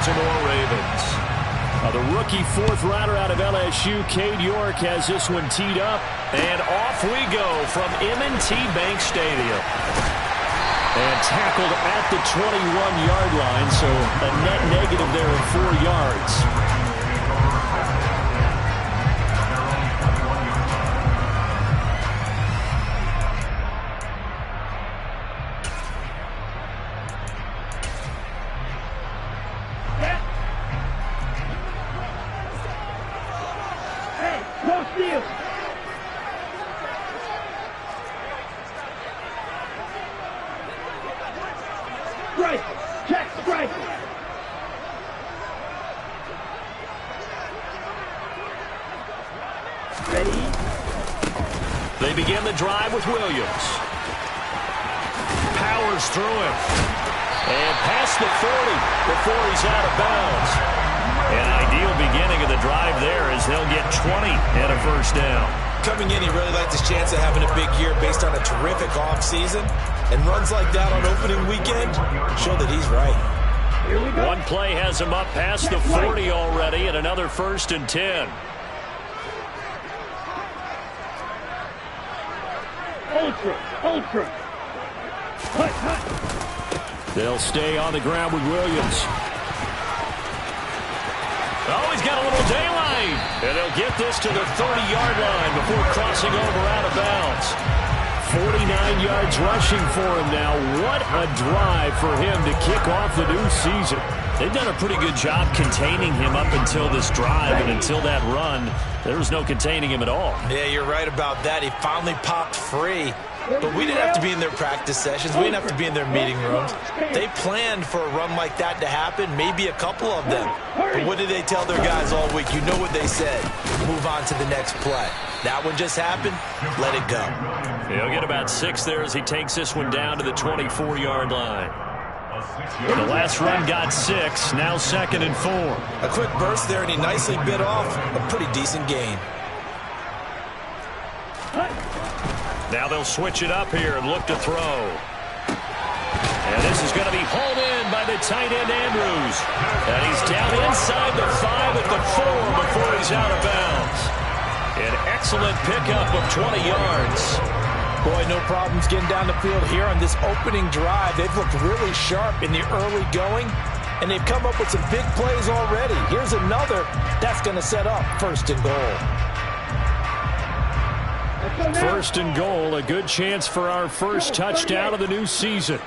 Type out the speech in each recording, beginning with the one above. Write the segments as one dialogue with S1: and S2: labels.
S1: Baltimore Ravens. The rookie fourth rounder out of LSU, Cade York, has this one teed up. And off we go from M&T Bank Stadium. And tackled at the 21-yard line, so a net negative there of 4 yards. They begin the drive with Williams. Powers through him. And past the 40 before he's out of bounds. An ideal beginning of the drive there as they'll get 20 and a first down.
S2: Coming in, he really liked his chance of having a big year based on a terrific offseason. And runs like that on opening weekend show that he's right.
S1: One play has him up past the 40 already, and another 1st and 10.
S3: Ultra.
S1: They'll stay on the ground with Williams. Oh, he's got a little daylight. And they'll get this to the 30-yard line before crossing over out of bounds. 49 yards rushing for him now. What a drive for him to kick off the new season. They've done a pretty good job containing him up until this drive, and until that run, there was no containing him at all.
S2: Yeah, you're right about that. He finally popped free. But we didn't have to be in their practice sessions. We didn't have to be in their meeting rooms. They planned for a run like that to happen, maybe a couple of them. But what did they tell their guys all week? You know what they said. Move on to the next play. That one just happened. Let it go.
S1: He'll get about 6 there as he takes this one down to the 24-yard line. The last run got 6. Now 2nd and 4.
S2: A quick burst there, and he nicely bit off a pretty decent gain.
S1: Now they'll switch it up here and look to throw. And this is going to be hauled in by the tight end Andrews. And he's down inside the 5 at the 4 before he's out of bounds. An excellent pickup of 20 yards.
S2: Boy, no problems getting down the field here on this opening drive. They've looked really sharp in the early going, and they've come up with some big plays already. Here's another that's going to set up 1st and goal.
S1: 1st and goal, a good chance for our first touchdown of the new season.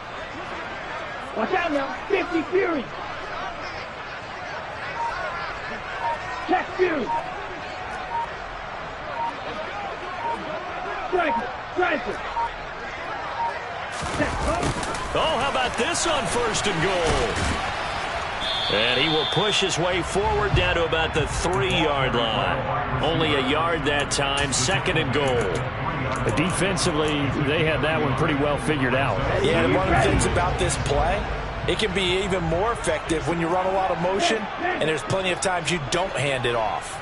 S3: Watch out now, 50 Fury. Check Fury. Striker.
S1: Oh, how about this on 1st and goal? And he will push his way forward down to about the 3-yard line. Only a yard that time, 2nd and goal. Defensively, they had that one pretty well figured out.
S2: Yeah, and one of the things about this play, it can be even more effective when you run a lot of motion, and there's plenty of times you don't hand it off.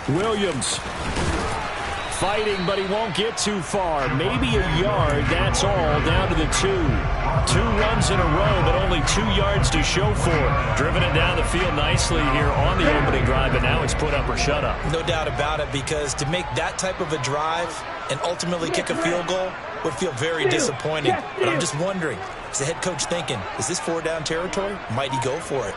S1: Williams fighting, but he won't get too far. Maybe a yard, that's all, down to the 2. 2 runs in a row, but only 2 yards to show for it. Driven it down the field nicely here on the opening drive, but now it's put up or shut up.
S2: No doubt about it, because to make that type of a drive and ultimately kick a field goal would feel very disappointing. But I'm just wondering, is the head coach thinking, is this 4-down territory? Might he go for it?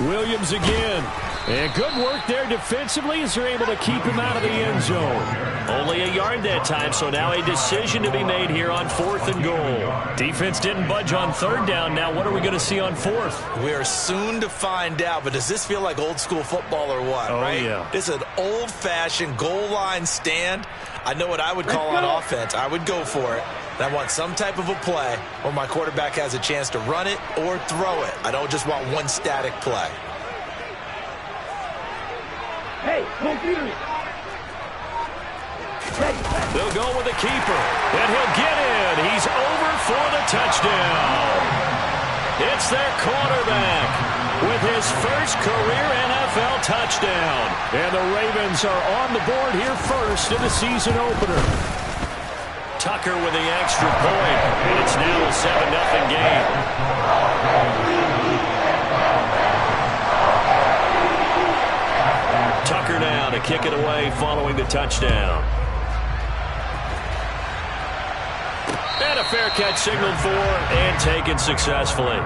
S1: Williams again. And good work there defensively as they're able to keep him out of the end zone. Only a yard that time, so now a decision to be made here on 4th and goal. Defense didn't budge on 3rd down. Now what are we going to see on 4th?
S2: We are soon to find out, but does this feel like old school football or what, right?
S1: Yeah.
S2: This is an old-fashioned goal line stand. I know what I would call on offense. I would go for it. And I want some type of a play where my quarterback has a chance to run it or throw it. I don't just want one static play.
S3: Hey,
S1: they'll go with the keeper, and he'll get in. He's over for the touchdown. It's their quarterback with his first career NFL touchdown. And the Ravens are on the board here first in the season opener. Tucked Tucker with the extra point, and it's now a 7-0 game. Tucker now to kick it away following the touchdown. And a fair catch signaled for and taken successfully.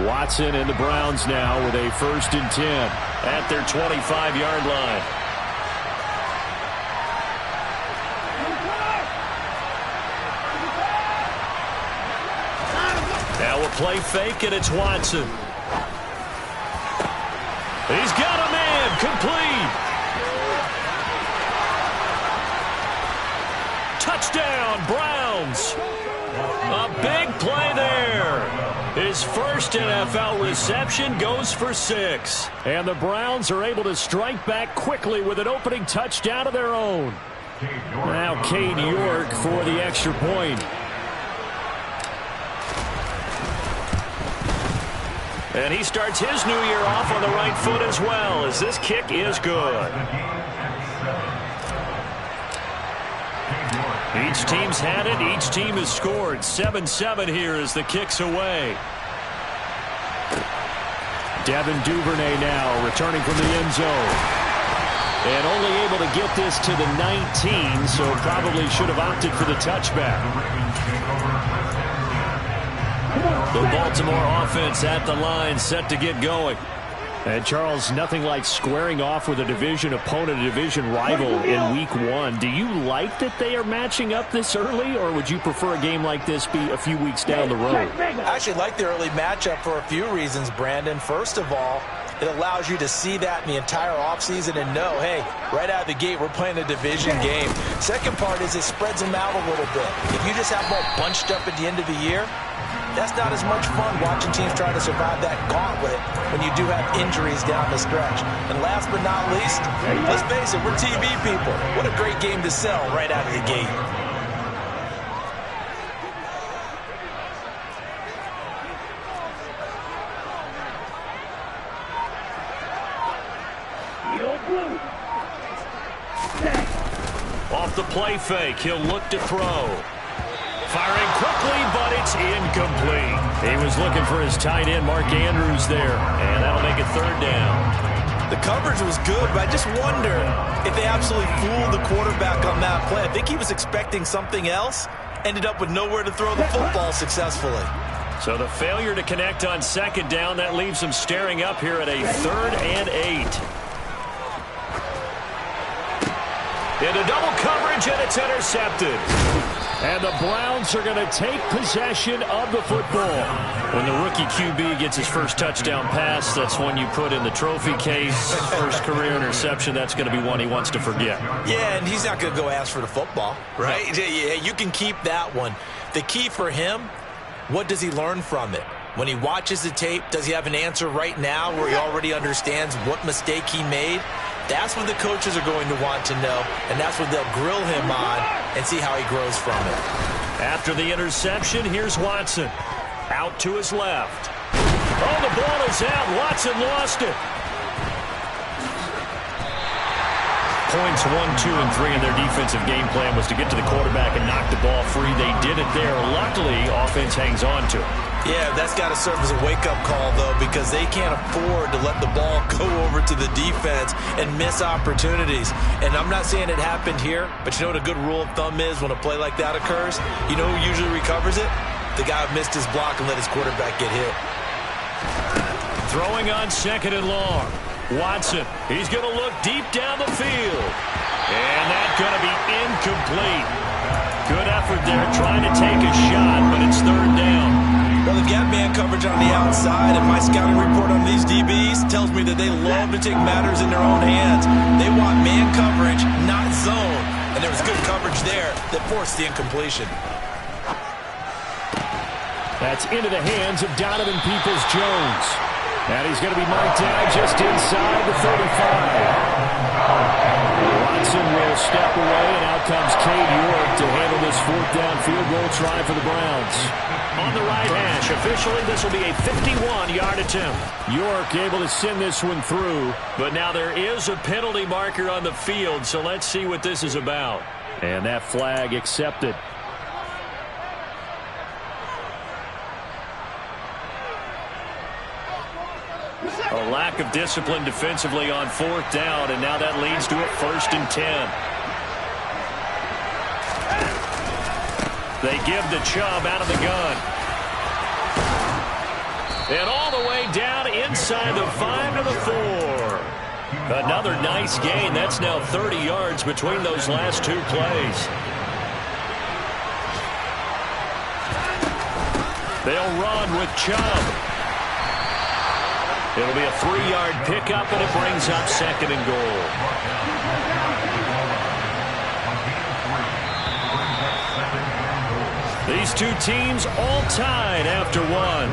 S1: Watson and the Browns now with a 1st and 10 at their 25-yard line. Now a play fake, and it's Watson. He's got a man, complete. Touchdown, Browns. A big play there. His first NFL reception goes for 6. And the Browns are able to strike back quickly with an opening touchdown of their own. Now Cade York for the extra point. And he starts his new year off on the right foot as well, as this kick is good. Each team's had it. Each team has scored. 7-7 here as the kick's away. Devin Duvernay now returning from the end zone. And only able to get this to the 19, so probably should have opted for the touchback. The Baltimore offense at the line, set to get going. And, Charles, nothing like squaring off with a division opponent, a division rival in Week 1. Do you like that they are matching up this early, or would you prefer a game like this be a few weeks down the road?
S2: I actually like the early matchup for a few reasons, Brandon. First of all, it allows you to see that in the entire offseason and know, hey, right out of the gate, we're playing a division game. Second part is it spreads them out a little bit. If you just have them all bunched up at the end of the year, that's not as much fun watching teams try to survive that gauntlet when you do have injuries down the stretch. And last but not least, let's face it, we're TV people. What a great game to sell right out of the gate.
S1: Off the play fake, he'll look to throw. Firing quickly, but it's incomplete. He was looking for his tight end, Mark Andrews, there, and that'll make it 3rd down.
S2: The coverage was good, but I just wonder if they absolutely fooled the quarterback on that play. I think he was expecting something else, ended up with nowhere to throw the football successfully.
S1: So the failure to connect on 2nd down, that leaves him staring up here at a 3rd and 8. Into double coverage, and it's intercepted. And the Browns are going to take possession of the football. When the rookie QB gets his first touchdown pass, that's one you put in the trophy case. First career interception, that's going to be one he wants to forget.
S2: Yeah, and he's not going to go ask for the football, right? Yeah, you can keep that one. The key for him, what does he learn from it? When he watches the tape, does he have an answer right now where he already understands what mistake he made? That's what the coaches are going to want to know, and that's what they'll grill him on and see how he grows from it.
S1: After the interception, here's Watson. Out to his left. Oh, the ball is out. Watson lost it. Points 1, 2, and 3 in their defensive game plan was to get to the quarterback and knock the ball free. They did it there. Luckily, offense hangs on to it.
S2: Yeah, that's got to serve as a wake-up call, though, because they can't afford to let the ball go over to the defense and miss opportunities. And I'm not saying it happened here, but you know what a good rule of thumb is when a play like that occurs? You know who usually recovers it? The guy who missed his block and let his quarterback get hit.
S1: Throwing on 2nd and long. Watson, he's going to look deep down the field. And that's going to be incomplete. Good effort there trying to take a shot, but it's 3rd down.
S2: Well, they've got man coverage on the outside, and my scouting report on these DBs tells me that they love to take matters in their own hands. They want man coverage, not zone. And there was good coverage there that forced the incompletion.
S1: That's into the hands of Donovan Peoples-Jones. And he's going to be marked down just inside the 35. Watson Johnson will step away, and out comes Cade York to handle this fourth down field goal try for the Browns. On the right hash, officially this will be a 51-yard attempt. York able to send this one through, but now there is a penalty marker on the field, so let's see what this is about. And that flag accepted. A lack of discipline defensively on fourth down, and now that leads to a 1st and 10. They give the Chubb out of the gun. And all the way down inside the 5 to the 4. Another nice gain. That's now 30 yards between those last two plays. They'll run with Chubb. It'll be a 3-yard pickup, and it brings up 2nd and goal. These two teams all tied after one.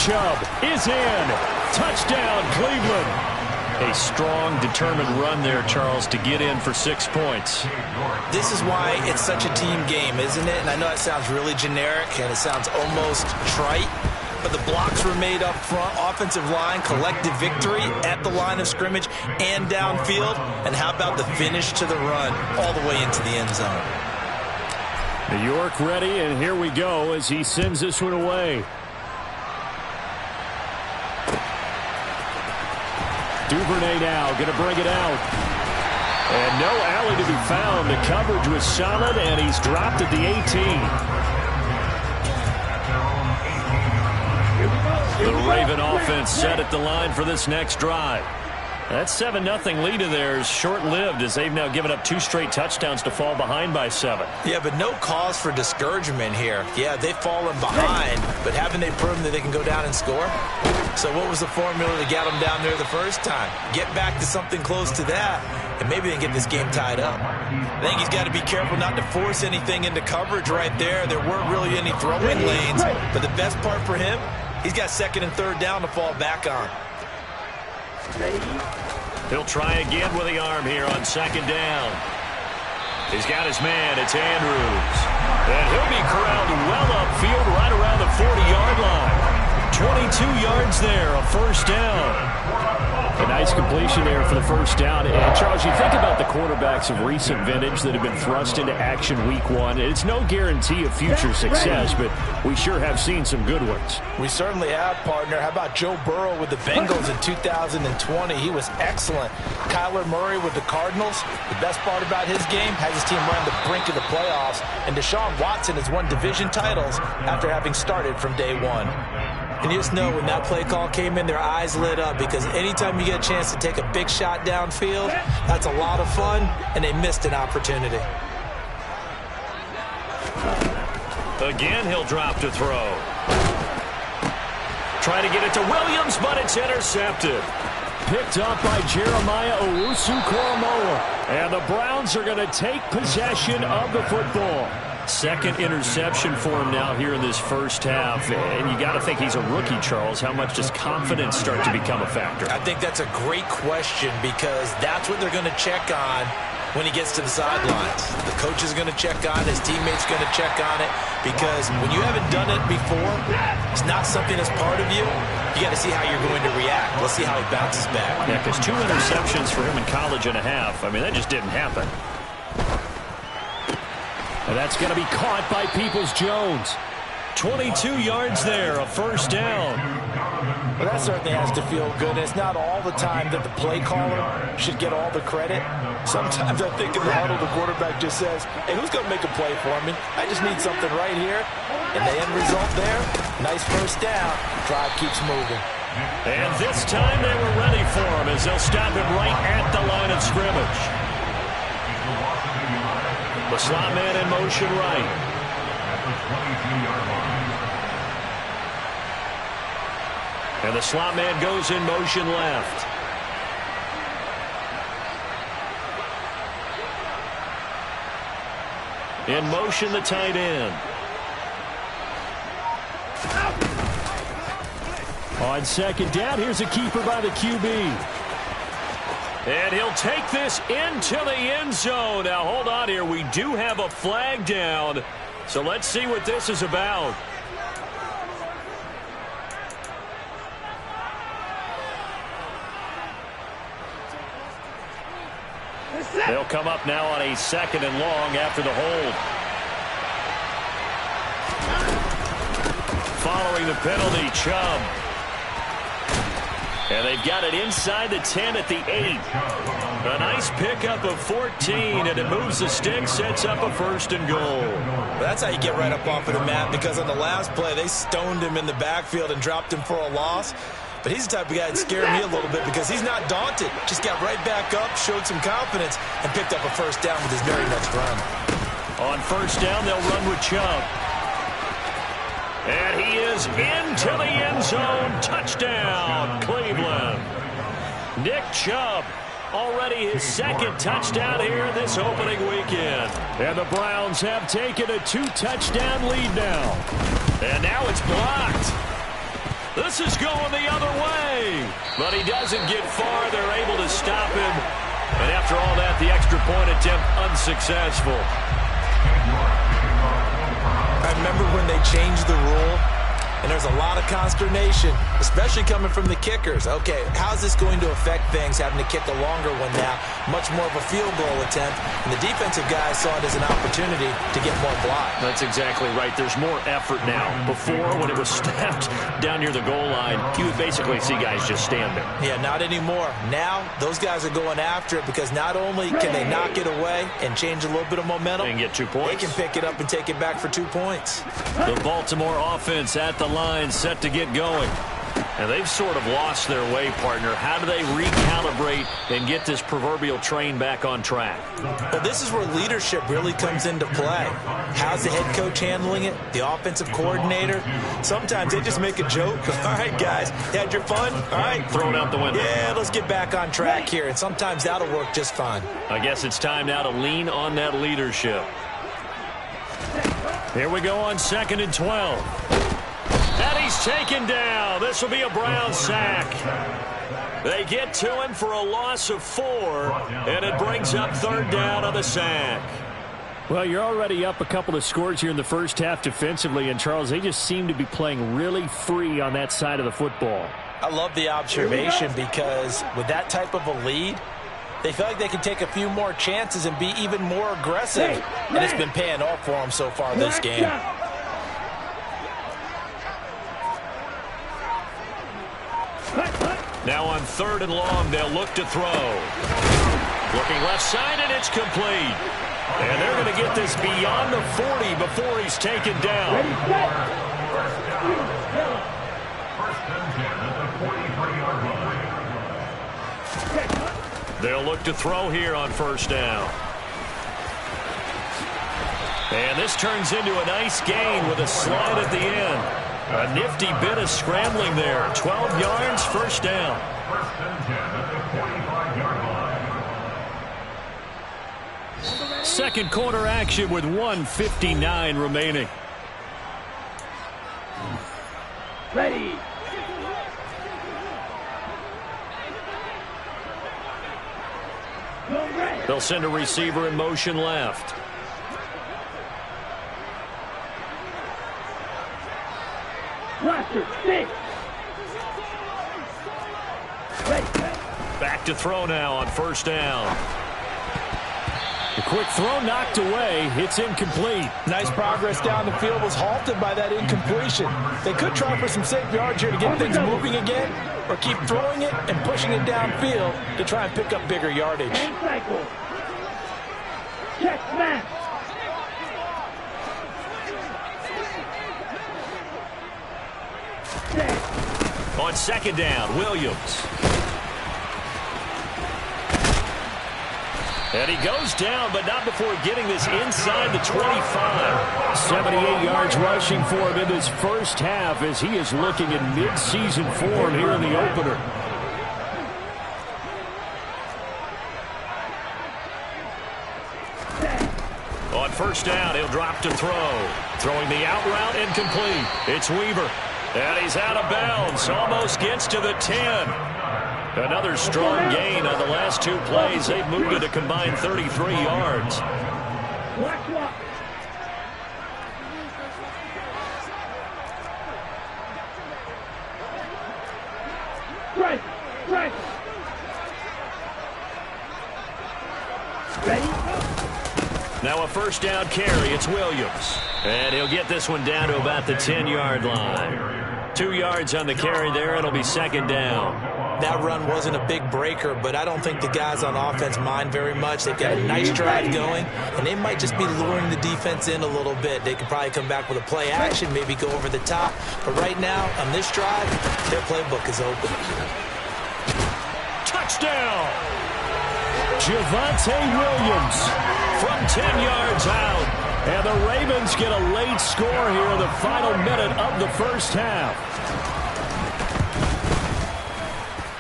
S1: Chubb is in. Touchdown, Cleveland. A strong, determined run there, Charles, to get in for 6 points.
S2: This is why it's such a team game, isn't it? And I know it sounds really generic and it sounds almost trite, but the blocks were made up front. Offensive line, collective victory at the line of scrimmage and downfield. And how about the finish to the run all the way into the end zone?
S1: New York ready, and here we go as he sends this one away. Duvernay now going to bring it out. And no alley to be found. The coverage was solid, and he's dropped at the 18. The Raven offense set at the line for this next drive. That 7-0 lead of theirs short-lived as they've now given up 2 straight touchdowns to fall behind by 7.
S2: Yeah, but no cause for discouragement here. Yeah, they've fallen behind, but haven't they proven that they can go down and score? So what was the formula to get them down there the first time? Get back to something close to that, and maybe they can get this game tied up. I think he's got to be careful not to force anything into coverage right there. There weren't really any throwing lanes, but the best part for him, he's got 2nd and 3rd down to fall back on.
S1: He'll try again with the arm here on 2nd down. He's got his man. It's Andrews. And he'll be corralled well upfield right around the 40-yard line. 22 yards there, a 1st down. A nice completion there for the 1st down. And, Charles, you think about the quarterbacks of recent vintage that have been thrust into action week 1. It's no guarantee of future success, but we sure have seen some good ones.
S2: We certainly have, partner. How about Joe Burrow with the Bengals in 2020? He was excellent. Kyler Murray with the Cardinals. The best part about his game, has his team run the brink of the playoffs. And Deshaun Watson has won division titles after having started from day 1. And you just know when that play call came in, their eyes lit up, because anytime you get a chance to take a big shot downfield, that's a lot of fun, and they missed an opportunity.
S1: Again, he'll drop to throw. Trying to get it to Williams, but it's intercepted. Picked up by Jeremiah Owusu-Koramoah. And the Browns are going to take possession of the football. 2nd interception for him now here in this 1st half. And you got to think he's a rookie, Charles. How much does confidence start to become a factor?
S2: I think that's a great question, because that's what they're going to check on when he gets to the sidelines. The coach is going to check on it. His teammates going to check on it, because when you haven't done it before, it's not something that's part of you. You got to see how you're going to react. Let's see how he bounces back.
S1: Yeah, because 2 interceptions for him in college and a half. I mean, that just didn't happen. And that's going to be caught by Peoples-Jones. 22 yards there, a 1st down.
S2: Well, that certainly has to feel good. It's not all the time that the play caller should get all the credit. Sometimes I think in the huddle, the quarterback just says, hey, who's going to make a play for me? I just need something right here. And the end result there, nice 1st down. Drive keeps moving.
S1: And this time they were ready for him as they'll stop him right at the line of scrimmage. The slot man in motion right. And the slot man goes in motion left. In motion, the tight end. On second down, here's a keeper by the QB. And he'll take this into the end zone. Now, hold on here. We do have a flag down. So let's see what this is about. They'll come up now on a 2nd and long after the hold. Following the penalty, Chubb. And they've got it inside the 10 at the 8. A nice pickup of 14, and it moves the stick, sets up a 1st and goal.
S2: That's how you get right up off of the mat, because on the last play, they stoned him in the backfield and dropped him for a loss. But he's the type of guy that scared me a little bit because he's not daunted. Just got right back up, showed some confidence, and picked up a 1st down with his very next run.
S1: On 1st down, they'll run with Chubb. And he is into the end zone. Touchdown, Cleveland. Nick Chubb, already his 2nd touchdown here this opening weekend. And the Browns have taken a 2-touchdown lead now. And now it's blocked. This is going the other way. But he doesn't get far. They're able to stop him. And after all that, the extra point attempt unsuccessful.
S2: I remember when they changed the rule, and there's a lot of consternation, especially coming from the kickers. Okay, how's this going to affect things, having to kick a longer one now, much more of a field goal attempt, and the defensive guys saw it as an opportunity to get more block.
S1: That's exactly right. There's more effort now. Before, when it was snapped down near the goal line, you would basically see guys just stand there.
S2: Yeah, not anymore. Now, those guys are going after it because not only can they knock it away and change a little bit of momentum,
S1: and get 2 points.
S2: They can pick it up and take it back for 2 points.
S1: The Baltimore offense at the line, set to get going. And they've sort of lost their way, partner. How do they recalibrate and get this proverbial train back on track?
S2: Well, this is where leadership really comes into play. How's the head coach handling it? The offensive coordinator? Sometimes they just make a joke. All right, guys, you had your fun? All right.
S1: Throw it out the window.
S2: Yeah, let's get back on track here. And sometimes that'll work just fine.
S1: I guess it's time now to lean on that leadership. Here we go on 2nd and 12. And he's taken down. This will be a Brown sack. They get to him for a loss of 4, and it brings up 3rd down on the sack. Well, you're already up a couple of scores here in the first half defensively, and Charles, they just seem to be playing really free on that side of the football.
S2: I love the observation because with that type of a lead, they feel like they can take a few more chances and be even more aggressive, and it's been paying off for them so far this game.
S1: Now on 3rd and long, they'll look to throw. Looking left side, and it's complete. And they're going to get this beyond the 40 before he's taken down. They'll look to throw here on 1st down. And this turns into a nice gain with a slide at the end. A nifty bit of scrambling there. 12 yards, 1st down. Second quarter action with 1:59 remaining.
S3: Ready.
S1: They'll send a receiver in motion left.
S3: Roster 6.
S1: Back to throw now on 1st down. The quick throw knocked away. It's incomplete.
S2: Nice progress down the field was halted by that incompletion. They could try for some safe yards here to get things moving again, or keep throwing it and pushing it downfield to try and pick up bigger yardage.
S3: Cycle. Check smash.
S1: On 2nd down, Williams. And he goes down, but not before getting this inside the 25. 78 yards rushing for him in this first half as he is looking in mid-season form here in the opener. On first down, he'll drop to throw. Throwing the out route incomplete. It's Weaver. And he's out of bounds. Almost gets to the 10. Another strong gain on the last two plays. They've moved it a combined 33 yards.
S3: Right. Ready?
S1: Now a first down carry. It's Williams. And he'll get this one down to about the 10-yard line. 2 yards on the carry there. It'll be second down.
S2: That run wasn't a big breaker, but I don't think the guys on offense mind very much. They've got a nice drive going, and they might just be luring the defense in a little bit. They could probably come back with a play action, maybe go over the top. But right now, on this drive, their playbook is open.
S1: Touchdown! Javonte Williams from 10 yards out. And the Ravens get a late score here in the final minute of the first half.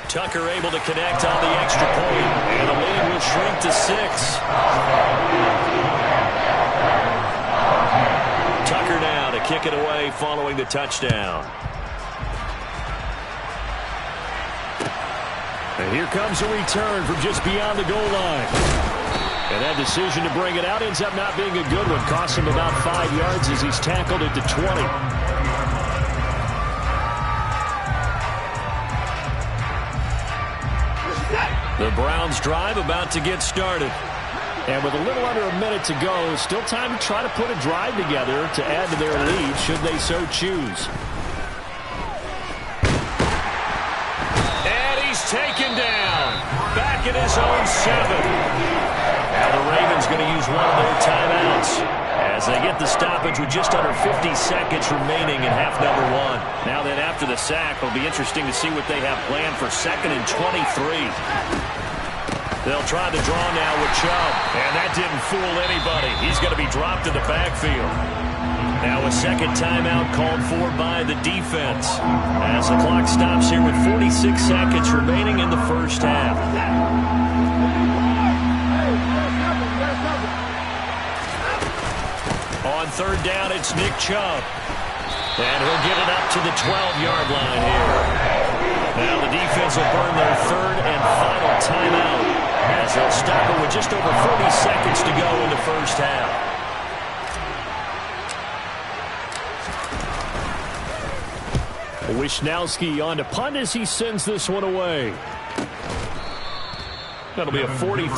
S1: Tucker able to connect on the extra point, and the lead will shrink to 6. Tucker now to kick it away following the touchdown. And here comes a return from just beyond the goal line. And that decision to bring it out ends up not being a good one. Costs him about 5 yards as he's tackled at the 20. The Browns drive about to get started. And with a little under a minute to go, still time to try to put a drive together to add to their lead should they so choose. And he's taken down. Back at his own 7. Now the Ravens going to use one of their timeouts as they get the stoppage with just under 50 seconds remaining in half number 1. Now then after the sack, it'll be interesting to see what they have planned for 2nd and 23. They'll try the draw now with Chubb, and that didn't fool anybody. He's going to be dropped in the backfield. Now a second timeout called for by the defense as the clock stops here with 46 seconds remaining in the first half. On third down, it's Nick Chubb. And he'll get it up to the 12-yard line here. Now the defense will burn their third and final timeout as they'll stop it with just over 40 seconds to go in the first half. Wisnowski on to punt as he sends this one away. That'll be a 43.